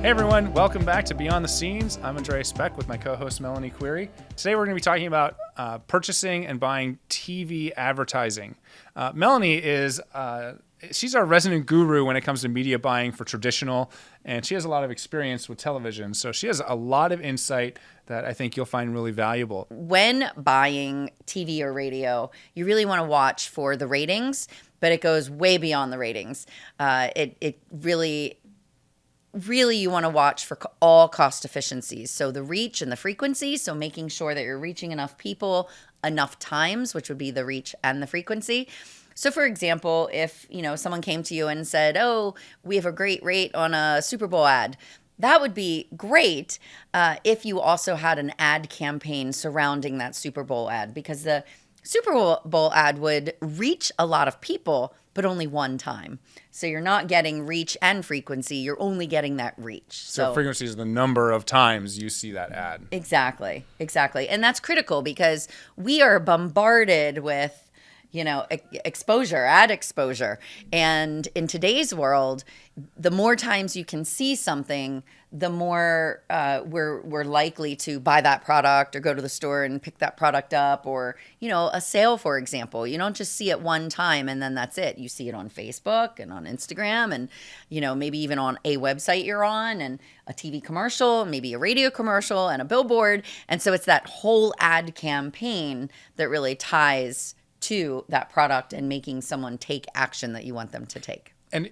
Hey everyone, welcome back to Beyond the Scenes. I'm Andreas Beck with my co-host Melanie Querry. Today we're going to be talking about purchasing and buying TV advertising. Melanie is she's our resident guru when it comes to media buying for traditional, and she has a lot of experience with television, so she has a lot of insight that I think you'll find really valuable. When buying TV or radio, you really want to watch for the ratings, but it goes way beyond the ratings. It really you want to watch for all cost efficiencies. So the reach and the frequency, so making sure that you're reaching enough people enough times, which would be the reach and the frequency. So for example, if someone came to you and said, "Oh, we have a great rate on a Super Bowl ad," that would be great if you also had an ad campaign surrounding that Super Bowl ad, because the Super Bowl ad would reach a lot of people, but only one time. So you're not getting reach and frequency. You're only getting that reach. So frequency is the number of times you see that ad. Exactly. And that's critical because we are bombarded with ad exposure. And in today's world, the more times you can see something, the more we're likely to buy that product or go to the store and pick that product up, or, a sale, for example. You don't just see it one time and then that's it. You see it on Facebook and on Instagram and, maybe even on a website you're on, and a TV commercial, maybe a radio commercial and a billboard. And so it's that whole ad campaign that really ties to that product and making someone take action that you want them to take. And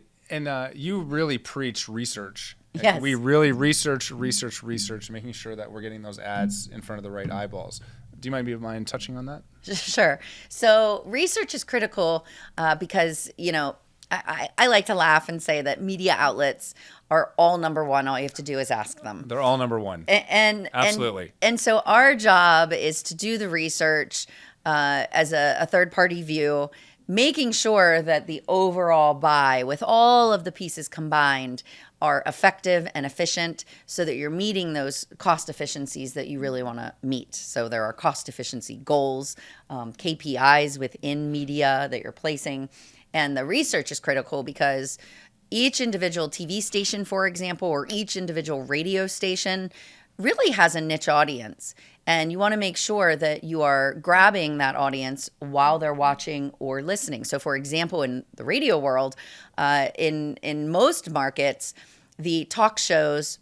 you really preach research. Yes. We really research, making sure that we're getting those ads in front of the right eyeballs. Do you mind touching on that? Sure. So research is critical because, I like to laugh and say that media outlets are all number one. All you have to do is ask them. They're all number one. Absolutely. And so our job is to do the research as a third-party view, making sure that the overall buy with all of the pieces combined are effective and efficient so that you're meeting those cost efficiencies that you really want to meet. So there are cost efficiency goals, KPIs within media that you're placing. And the research is critical because each individual TV station, for example, or each individual radio station really has a niche audience. And you want to make sure that you are grabbing that audience while they're watching or listening. So for example, in the radio world, in most markets, the talk shows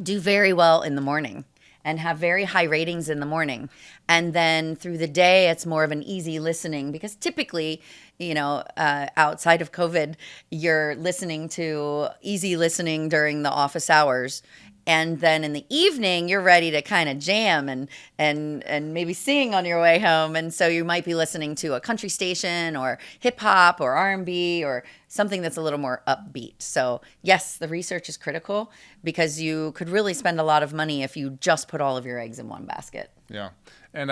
do very well in the morning and have very high ratings in the morning. And then through the day, it's more of an easy listening because typically, outside of COVID, you're listening to easy listening during the office hours. And then in the evening, you're ready to kind of jam and maybe sing on your way home. And so you might be listening to a country station or hip hop or R&B or something that's a little more upbeat. So yes, the research is critical because you could really spend a lot of money if you just put all of your eggs in one basket. Yeah. And,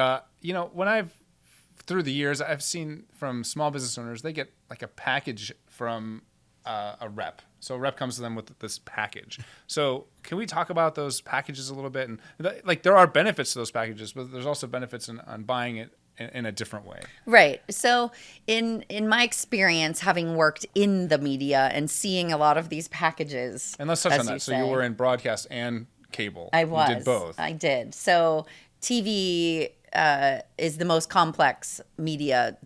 through the years, I've seen from small business owners, they get like a package from a rep. So a rep comes to them with this package. So can we talk about those packages a little bit? And there are benefits to those packages, but there's also benefits on buying it in a different way. Right. So in my experience, having worked in the media and seeing a lot of these packages. And let's touch on that. So you were in broadcast and cable. I was. You did both. I did. So TV is the most complex media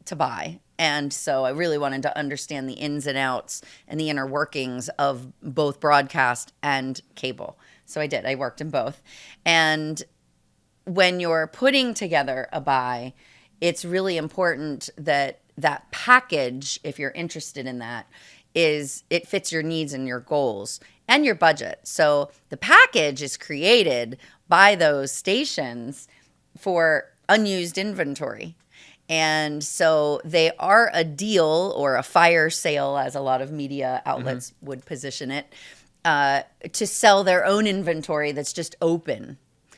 to buy. And so I really wanted to understand the ins and outs and the inner workings of both broadcast and cable. So I did. I worked in both. And when you're putting together a buy, it's really important that that package, if you're interested in that, it fits your needs and your goals and your budget. So the package is created by those stations for unused inventory. And so they are a deal or a fire sale, as a lot of media outlets would position it, to sell their own inventory that's just open.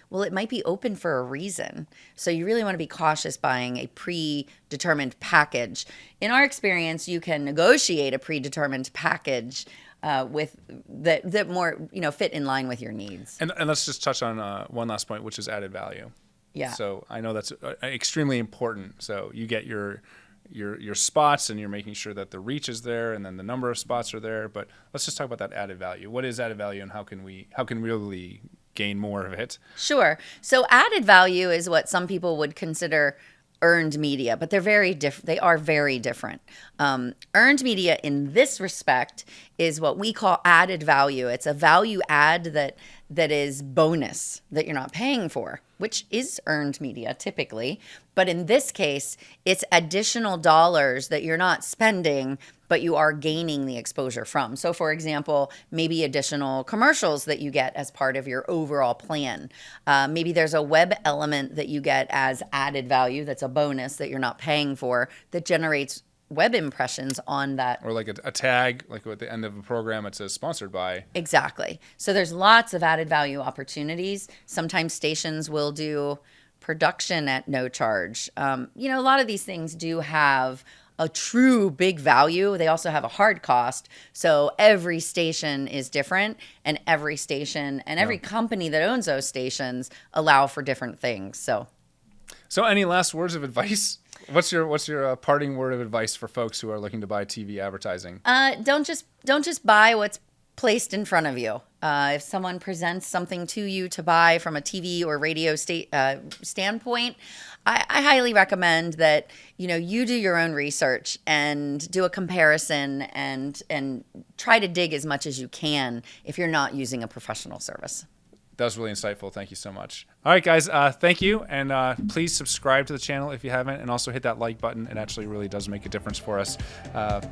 Well, it might be open for a reason. So you really want to be cautious buying a predetermined package. In our experience, you can negotiate a predetermined package with that more fit in line with your needs. And let's just touch on one last point, which is added value. Yeah. So I know that's extremely important. So you get your your spots, and you're making sure that the reach is there, and then the number of spots are there. But let's just talk about that added value. What is added value, and how can we really gain more of it? Sure. So added value is what some people would consider earned media, but they're very different. They are very different. Earned media in this respect is what we call added value. It's a value add that is bonus that you're not paying for, which is earned media typically. But in this case, it's additional dollars that you're not spending, but you are gaining the exposure from. So for example, maybe additional commercials that you get as part of your overall plan. Maybe there's a web element that you get as added value that's a bonus that you're not paying for that generates web impressions on that. Or like a tag, like at the end of a program, it says sponsored by. Exactly. So there's lots of added value opportunities. Sometimes stations will do production at no charge. A lot of these things do have a true big value. They also have a hard cost. So every station is different, and every station and every company that owns those stations allow for different things. So any last words of advice? What's your parting word of advice for folks who are looking to buy TV advertising? Don't just buy what's placed in front of you. If someone presents something to you to buy from a TV or radio standpoint, I highly recommend that you do your own research and do a comparison and try to dig as much as you can if you're not using a professional service. That was really insightful. Thank you so much. All right, guys, thank you. And please subscribe to the channel if you haven't, and also hit that like button. It actually really does make a difference for us.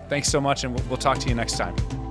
Thanks so much, and we'll talk to you next time.